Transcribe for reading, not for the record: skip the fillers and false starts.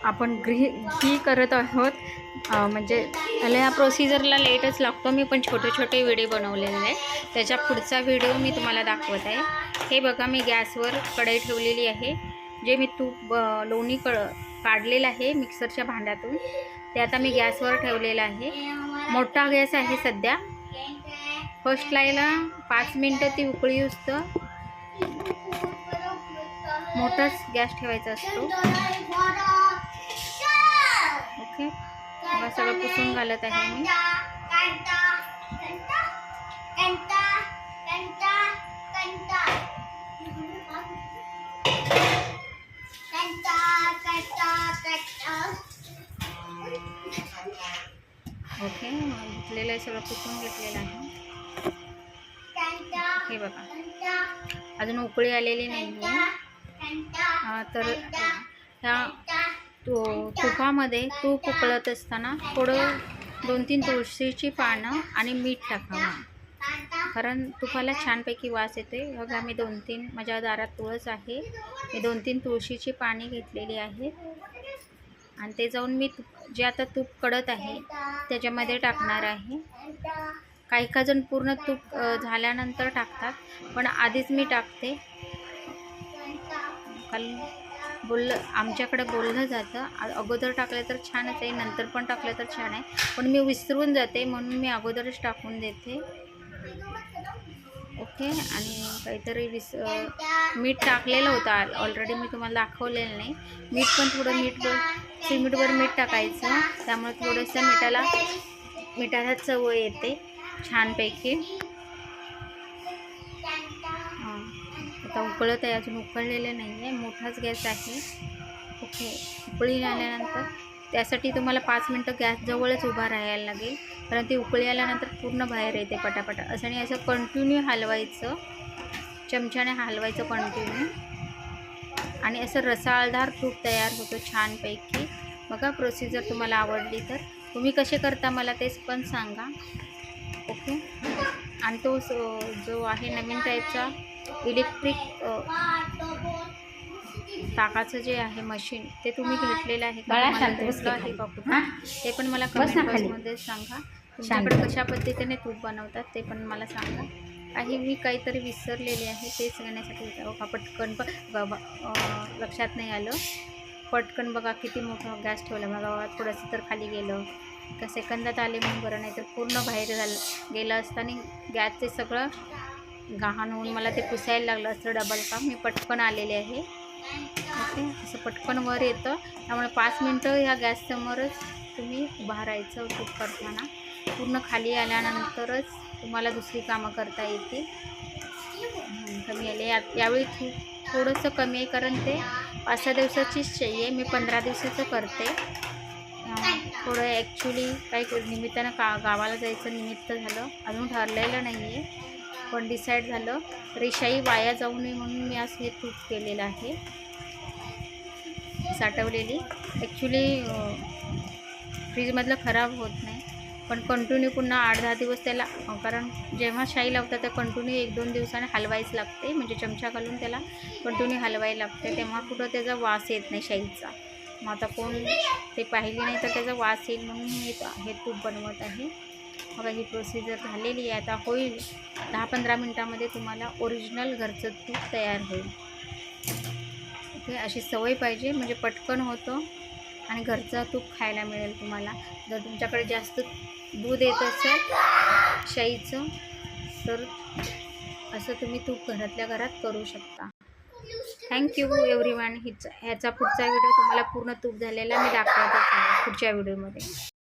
आपण घी करत आहोत. म्हणजे मला या प्रोसिजरला लेटच लागतो. मी पण छोटे छोटे व्हिडिओ बनवलेले आहे. त्याच्या पुढचा व्हिडिओ मी तुम्हाला दाखवत आहे. हे बघा, मी गॅसवर कढई ठेवलेली आहे. जे मी तूप लोणी काढलेलं आहे मिक्सरच्या भांड्यातून, ते आता मी गॅसवर ठेवलेलं आहे. मोठा गॅस आहे सध्या. फर्स्ट लाईला 5 मिनटं ती उकळी असतं. मोठाच गॅस ठेवायचा असतो. ओके, मला सगळं पुसून घालत आहे मी. ओके, घेतलेलं आहे, सगळं पुसून घेतलेलं आहे. हे बघा, अजून उकळी आलेली नाही आहे. तर ह्या तुपामध्ये तूप उकळत असताना थोडं 2-3 तुळशीची पानं आणि मीठ टाकावं, कारण तुपाला छानपैकी वास येते. बघा, मी 2-3 माझ्या दारात तुळस आहे. मी 2-3 तुळशीची पाने घेतलेली आहेत आणि ते जाऊन मी जे आता तूप कडत आहे त्याच्यामध्ये टाकणार आहे. काही जण पूर्ण तूप झाल्यानंतर टाकतात, पण आधीच मी टाकते. आमच्याकडे बोललं जातं, अगोदर टाकलं तर छानच आहे, नंतर पण टाकलं तर छान आहे, पण मी विसरून जाते म्हणून मी अगोदरच टाकून देते. ओके, आणि काहीतरी मीठ टाकलेलं होतं ऑलरेडी, मी तुम्हाला दाखवलेलं नाही. मीठ पण थोडं चिमूटभर मीठ टाकायचं, त्यामुळे थोडंसं मिठाला चव येते छानपैकी. आता उकळत आहे, अजून उकळलेलं नाही आहे, मोठाच गॅस आहे. ओके, उकळी आल्यानंतर त्यासाठी तुम्हाला 5 मिनटं गॅसजवळच उभा राहायला लागेल, कारण ती उकळी आल्यानंतर पूर्ण बाहेर येते पटापटा. असं नाही, असं कंटिन्यू हलवायचं, चमच्याने हलवायचं कंटिन्यू, आणि असं रसाळदार तूप तयार होतं छानपैकी. बघा, प्रोसिजर तुम्हाला आवडली तर तुम्ही कसे करता मला तेच पण सांगा. ओके, आणि तो जो आहे नवीन टाईपचा इलेक्ट्रिक ताकाचं जे आहे मशीन, ते तुम्ही घेतलेलं आहे का, ते पण मला कमेंट बॉक्समध्ये सांगा. तुमच्याकडे कशा पद्धतीने तूप बनवतात ते पण मला सांगा. मी काहीतरी विसरलेले आहे ते सांगण्यासाठी पटकन लक्षात नाही आलं. पटकन बघा किती मोठा गॅस ठेवला, बघा थोडंसं तर खाली गेलं, एका सेकंदात आले म्हणून बरं, नाही तर पूर्ण बाहेर गेलं असताना गॅसचे सगळं गहाण होऊन मला ते पुसायला लागलं असतं डबल काम. मी पटकन आलेले आहे. ओके, असं पटकन वर येतं, त्यामुळे 5 मिनटं ह्या गॅससमोरच तुम्ही उभा राहायचं तूप करताना. पूर्ण खाली आल्यानंतरच तुम्हाला दुसरी कामं करता येतील. कमी आले यावेळी थोडंसं कमी आहे, कारण ते 5-6 दिवसाचीच आहे, मी 15 दिवसाचं करते. थोडं ॲक्च्युली काही निमित्तानं गावाला जायचं निमित्त झालं, अजून ठरलेलं नाही आहे, पण डिसाईड झालं. रेषाई वाया जाऊ नये म्हणून मी आज हे तूप केलेलं आहे, साठवलेली. ॲक्च्युली फ्रीजमधलं खराब होत नाही, पण कंटिन्यू पुन्हा 8-10 दिवस त्याला, कारण जेव्हा शाई लावतात त्या कंटिन्यू 1-2 दिवसाने हलवायच लागते, म्हणजे चमचा घालून त्याला कंटिन्यू हलवायला लागते, तेव्हा कुठं त्याचा वास येत नाही शाईचा. मग आता कोण ते पाहिली नाही तर त्याचा वास येईल म्हणून मी हे तूप बनवत आहे. बघा, ही प्रोसिजर झालेली आहे. आता होईल 10-15 मिनटामध्ये तुम्हाला ओरिजिनल घरचं तूप तयार होईल. ओके, अशी सवय पाहिजे, म्हणजे पटकन होतं आणि घरचं तूप खायला मिळेल तुम्हाला. जर तुमच्याकडे जास्त दूध येत असेल शाईचं, तर असं तुम्ही तूप घरातल्या घरात करू शकता. Thank you everyone. ह्याचा पुढचा व्हिडिओ तुम्हाला पूर्ण तूप झालेला मी दाखवतच आहे पुढच्या व्हिडिओमध्ये.